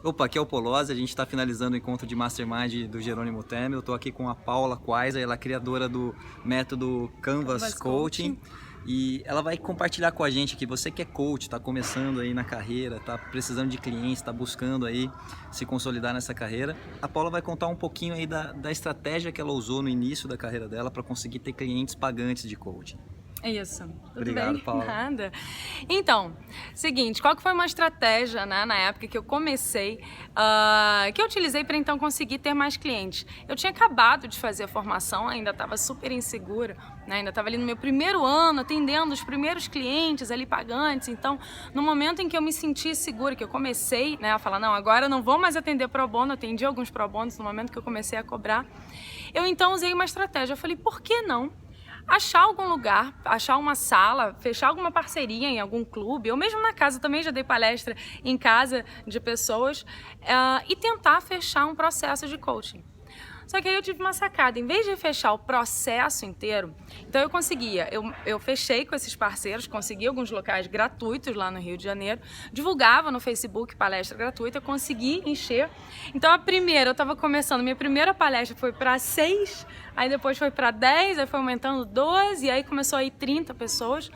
Opa, aqui é o Polozzi, a gente está finalizando o encontro de Mastermind do Jerônimo Temer. Eu estou aqui com a Paula Quaiza, ela é criadora do método Canvas Coaching. E ela vai compartilhar com a gente aqui, você que é coach, está começando aí na carreira, está precisando de clientes, está buscando aí se consolidar nessa carreira. A Paula vai contar um pouquinho aí da estratégia que ela usou no início da carreira dela para conseguir ter clientes pagantes de coaching. Isso. Tudo Obrigado, bem? Paula. Nada. Então, seguinte, qual que foi uma estratégia, né, na época que eu comecei, que eu utilizei para então conseguir ter mais clientes? Eu tinha acabado de fazer a formação, ainda estava super insegura, né, ainda estava ali no meu primeiro ano, atendendo os primeiros clientes ali pagantes. Então, no momento em que eu me senti segura, que eu comecei, né, a falar, não, agora eu não vou mais atender pro bono, atendi alguns pro bonos no momento que eu comecei a cobrar, eu então usei uma estratégia. Eu falei, por que não achar algum lugar, achar uma sala, fechar alguma parceria em algum clube, ou mesmo na casa, também já dei palestra em casa de pessoas, e tentar fechar um processo de coaching. Só que aí eu tive uma sacada, em vez de fechar o processo inteiro, então eu conseguia, eu fechei com esses parceiros, consegui alguns locais gratuitos lá no Rio de Janeiro, divulgava no Facebook palestra gratuita, eu consegui encher. Então a primeira, eu estava começando, minha primeira palestra foi para 6, aí depois foi para 10, aí foi aumentando 12, e aí começou a ir 30 pessoas,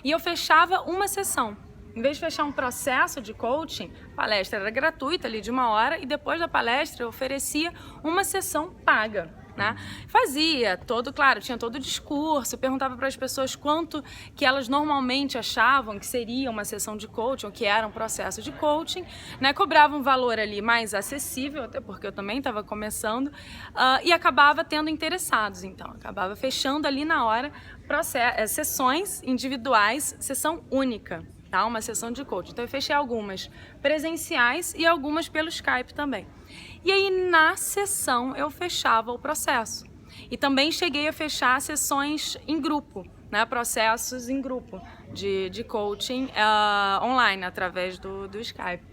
e eu fechava uma sessão. Em vez de fechar um processo de coaching, a palestra era gratuita ali de 1 hora e depois da palestra eu oferecia uma sessão paga, né? Fazia todo, claro, tinha todo o discurso, perguntava para as pessoas quanto que elas normalmente achavam que seria uma sessão de coaching, ou que era um processo de coaching, né? Cobrava um valor ali mais acessível, até porque eu também estava começando, e acabava tendo interessados, então, acabava fechando ali na hora sessões individuais, sessão única. Tá? Uma sessão de coaching. Então eu fechei algumas presenciais e algumas pelo Skype também. E aí na sessão eu fechava o processo. E também cheguei a fechar sessões em grupo, né? Processos em grupo de coaching online, através do Skype.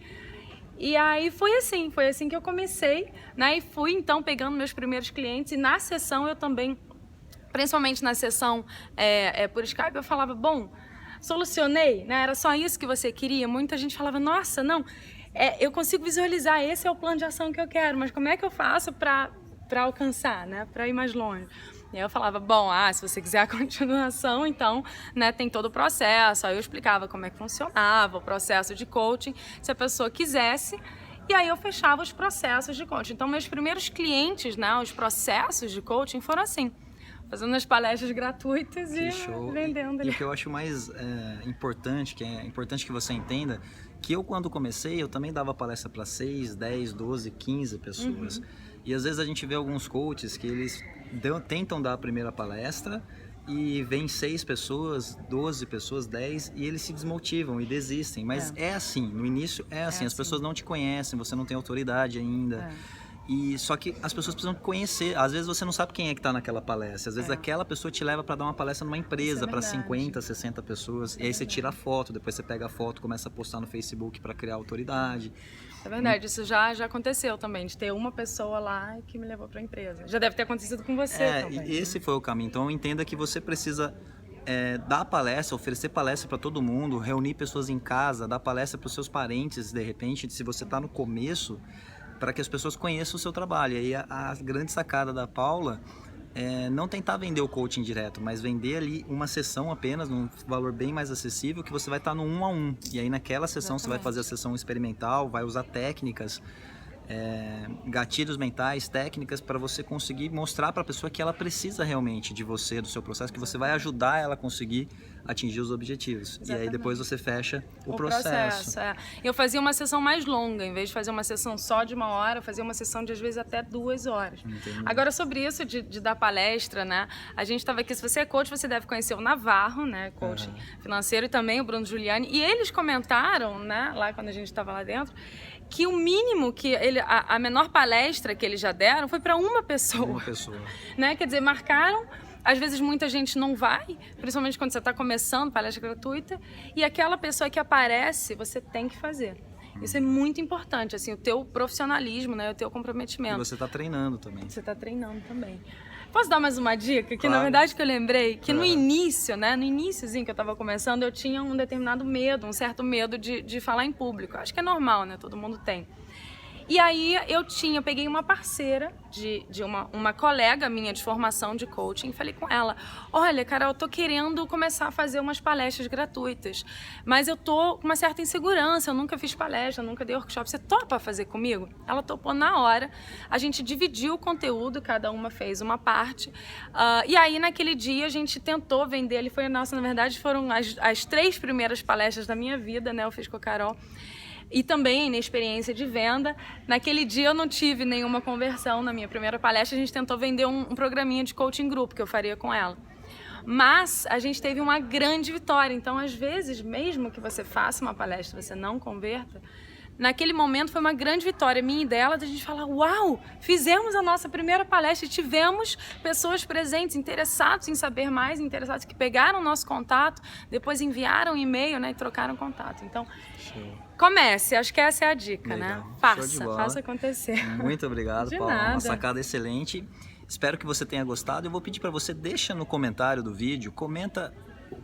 E aí foi assim que eu comecei, né? E fui então pegando meus primeiros clientes, e na sessão eu também, principalmente na sessão por Skype, eu falava, bom, solucionei, né? Era só isso que você queria? Muita gente falava, nossa, não, eu consigo visualizar, esse é o plano de ação que eu quero, mas como é que eu faço para alcançar, né? Para ir mais longe? E aí eu falava, bom, se você quiser a continuação, então, né, tem todo o processo. Aí eu explicava como é que funcionava o processo de coaching, se a pessoa quisesse. E aí eu fechava os processos de coaching. Então, meus primeiros clientes, né, os processos de coaching foram assim, fazendo as palestras gratuitas e vendendo. E o que eu acho mais importante, que é importante que você entenda, que eu quando comecei, eu também dava palestra para 6, 10, 12, 15 pessoas. Uhum. E às vezes a gente vê alguns coaches que eles tentam dar a primeira palestra e vem 6 pessoas, 12 pessoas, 10, e eles se desmotivam e desistem. Mas é assim, no início é assim, as pessoas não te conhecem, você não tem autoridade ainda. E só que as pessoas precisam conhecer. Às vezes você não sabe quem é que está naquela palestra. Às vezes aquela pessoa te leva para dar uma palestra numa empresa para 50, 60 pessoas. E aí você tira a foto, depois você pega a foto, começa a postar no Facebook para criar autoridade. É verdade, isso já aconteceu também, de ter uma pessoa lá que me levou para a empresa. Já deve ter acontecido com você também. E esse foi o caminho. Então entenda que você precisa dar palestra, oferecer palestra para todo mundo, reunir pessoas em casa, dar palestra para os seus parentes, de repente, se você está no começo, para que as pessoas conheçam o seu trabalho. E aí a grande sacada da Paula é não tentar vender o coaching direto, mas vender ali uma sessão apenas, num valor bem mais acessível, que você vai estar no 1 a 1. E aí naquela sessão você vai fazer a sessão experimental, vai usar técnicas, gatilhos mentais, técnicas para você conseguir mostrar para a pessoa que ela precisa realmente de você, do seu processo, que você vai ajudar ela a conseguir atingir os objetivos. Exatamente. E aí depois você fecha o processo. Eu fazia uma sessão mais longa, em vez de fazer uma sessão só de 1 hora, eu fazia uma sessão de às vezes até 2 horas. Entendi. Agora sobre isso de dar palestra, né? A gente estava aqui, se você é coach, você deve conhecer o Navarro, né? Coach financeiro, e também o Bruno Giuliani. E eles comentaram, né? Lá quando a gente estava lá dentro, que o mínimo que a menor palestra que eles já deram foi para uma pessoa. Uma pessoa. Né? Quer dizer, marcaram. Às vezes muita gente não vai, principalmente quando você está começando, palestra gratuita, e aquela pessoa que aparece, você tem que fazer. Isso é muito importante, assim, o teu profissionalismo, né, o teu comprometimento. E você está treinando também. Você está treinando também. Posso dar mais uma dica? Que claro. Na verdade que eu lembrei, que no início, né, no iniciozinho que eu estava começando, eu tinha um determinado medo, um certo medo de falar em público. Acho que é normal, né, todo mundo tem. E aí eu peguei uma parceira de uma colega minha de formação de coaching, falei com ela, olha, Carol, eu tô querendo começar a fazer umas palestras gratuitas, mas eu tô com uma certa insegurança, eu nunca fiz palestra, nunca dei workshop, você topa fazer comigo? Ela topou na hora, a gente dividiu o conteúdo, cada uma fez uma parte, e aí naquele dia a gente tentou vender, na verdade foram as 3 primeiras palestras da minha vida, né, eu fiz com a Carol, e também na experiência de venda. Naquele dia eu não tive nenhuma conversão na minha primeira palestra, a gente tentou vender um programinha de coaching grupo que eu faria com ela. Mas a gente teve uma grande vitória, então às vezes, mesmo que você faça uma palestra, você não converta, naquele momento foi uma grande vitória minha e dela, da gente falar, uau, fizemos a nossa primeira palestra e tivemos pessoas presentes, interessados em saber mais, interessados que pegaram o nosso contato, depois enviaram um e-mail, né, e trocaram contato. Então, comece, acho que essa é a dica, Legal. né? Faça acontecer. Muito obrigado, De Paula. nada. Uma sacada excelente. Espero que você tenha gostado. Eu vou pedir para você, deixa no comentário do vídeo, comenta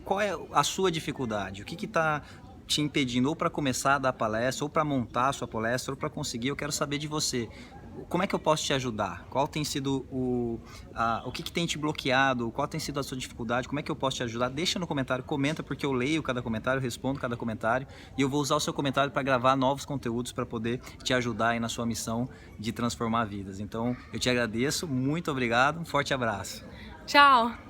qual é a sua dificuldade, o que está te impedindo ou para começar a dar palestra, ou para montar a sua palestra, ou para conseguir. Eu quero saber de você. Como é que eu posso te ajudar? Qual tem sido o que tem te bloqueado? Qual tem sido a sua dificuldade? Como é que eu posso te ajudar? Deixa no comentário, comenta, porque eu leio cada comentário, respondo cada comentário e eu vou usar o seu comentário para gravar novos conteúdos para poder te ajudar aí na sua missão de transformar vidas. Então, eu te agradeço, muito obrigado, um forte abraço. Tchau!